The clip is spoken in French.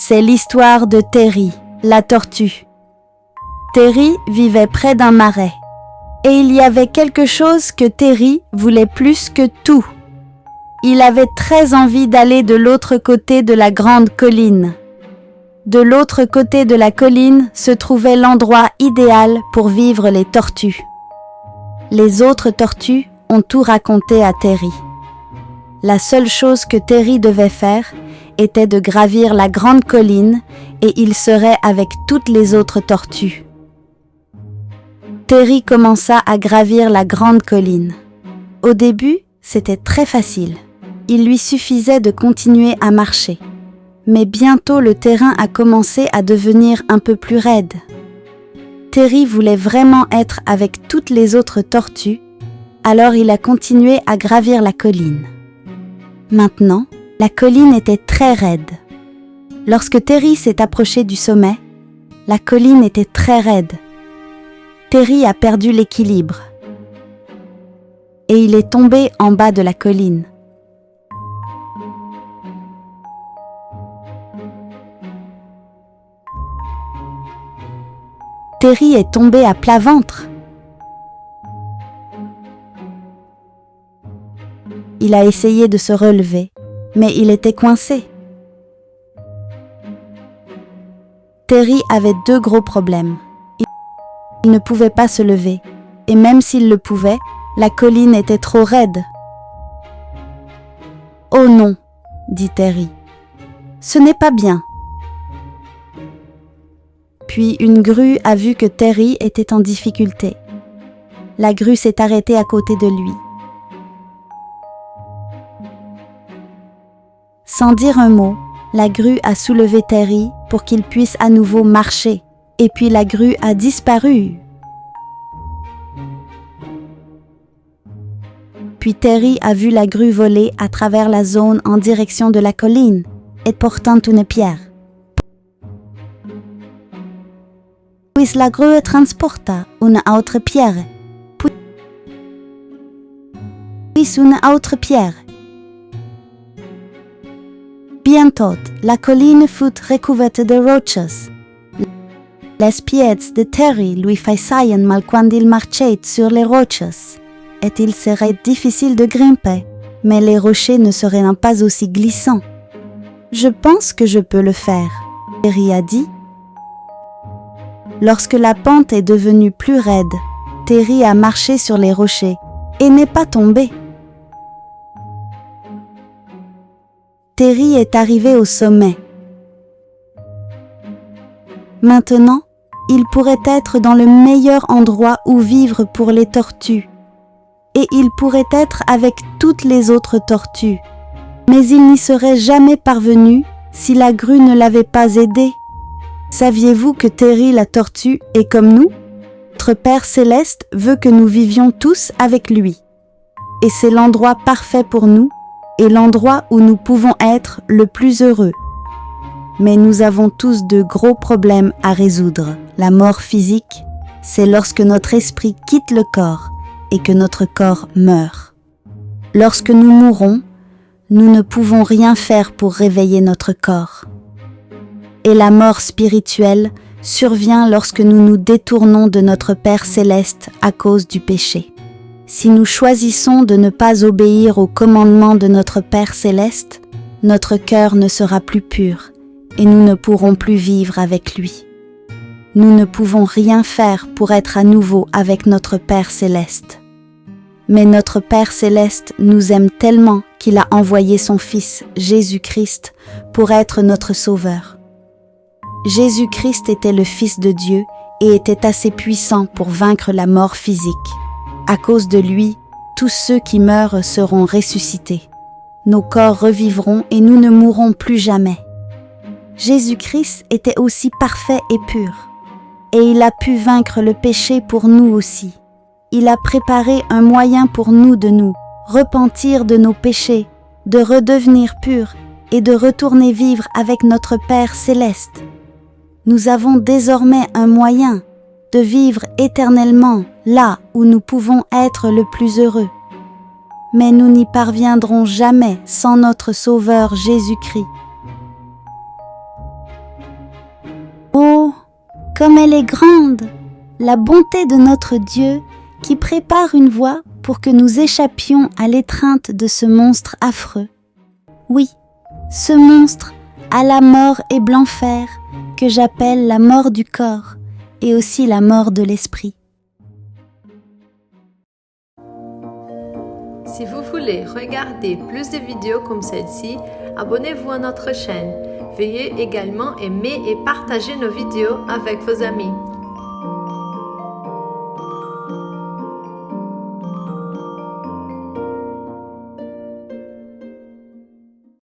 C'est l'histoire de Terry, la tortue. Terry vivait près d'un marais. Et il y avait quelque chose que Terry voulait plus que tout. Il avait très envie d'aller de l'autre côté de la grande colline. De l'autre côté de la colline se trouvait l'endroit idéal pour vivre les tortues. Les autres tortues ont tout raconté à Terry. La seule chose que Terry devait faire était de gravir la grande colline et il serait avec toutes les autres tortues. Terry commença à gravir la grande colline. Au début, c'était très facile. Il lui suffisait de continuer à marcher. Mais bientôt le terrain a commencé à devenir un peu plus raide. Terry voulait vraiment être avec toutes les autres tortues, alors il a continué à gravir la colline. Maintenant, la colline était très raide. Lorsque Terry s'est approché du sommet, la colline était très raide. Terry a perdu l'équilibre et il est tombé en bas de la colline. Terry est tombé à plat ventre. Il a essayé de se relever, mais il était coincé. Terry avait deux gros problèmes. Il ne pouvait pas se lever, et même s'il le pouvait, la colline était trop raide. « Oh non !» dit Terry. « Ce n'est pas bien. » Puis une grue a vu que Terry était en difficulté. La grue s'est arrêtée à côté de lui. Sans dire un mot, la grue a soulevé Terry pour qu'il puisse à nouveau marcher. Et puis la grue a disparu. Puis Terry a vu la grue voler à travers la zone en direction de la colline et portant une pierre. Puis la grue transporta une autre pierre. Puis une autre pierre. Bientôt, la colline fut recouverte de roches. Les pieds de Terry lui faisaient mal quand il marchait sur les roches, et il serait difficile de grimper, mais les rochers ne seraient pas aussi glissants. « Je pense que je peux le faire », Terry a dit. Lorsque la pente est devenue plus raide, Terry a marché sur les rochers et n'est pas tombé. Terry est arrivé au sommet. Maintenant, il pourrait être dans le meilleur endroit où vivre pour les tortues. Et il pourrait être avec toutes les autres tortues. Mais il n'y serait jamais parvenu si la grue ne l'avait pas aidé. Saviez-vous que Terry la tortue est comme nous? Notre Père Céleste veut que nous vivions tous avec lui. Et c'est l'endroit parfait pour nous et l'endroit où nous pouvons être le plus heureux. Mais nous avons tous de gros problèmes à résoudre. La mort physique, c'est lorsque notre esprit quitte le corps et que notre corps meurt. Lorsque nous mourons, nous ne pouvons rien faire pour réveiller notre corps. Et la mort spirituelle survient lorsque nous nous détournons de notre Père Céleste à cause du péché. Si nous choisissons de ne pas obéir aux commandements de notre Père Céleste, notre cœur ne sera plus pur et nous ne pourrons plus vivre avec lui. Nous ne pouvons rien faire pour être à nouveau avec notre Père Céleste. Mais notre Père Céleste nous aime tellement qu'il a envoyé son Fils, Jésus-Christ, pour être notre Sauveur. Jésus-Christ était le Fils de Dieu et était assez puissant pour vaincre la mort physique. À cause de lui, tous ceux qui meurent seront ressuscités. Nos corps revivront et nous ne mourrons plus jamais. Jésus-Christ était aussi parfait et pur, et il a pu vaincre le péché pour nous aussi. Il a préparé un moyen pour nous de nous repentir de nos péchés, de redevenir purs et de retourner vivre avec notre Père Céleste. Nous avons désormais un moyen de vivre éternellement là où nous pouvons être le plus heureux. Mais nous n'y parviendrons jamais sans notre Sauveur Jésus-Christ. Comme elle est grande, la bonté de notre Dieu qui prépare une voie pour que nous échappions à l'étreinte de ce monstre affreux. Oui, ce monstre à la mort et blanc fer que j'appelle la mort du corps et aussi la mort de l'esprit. Si vous voulez regarder plus de vidéos comme celle-ci, abonnez-vous à notre chaîne. Veuillez également aimer et partager nos vidéos avec vos amis.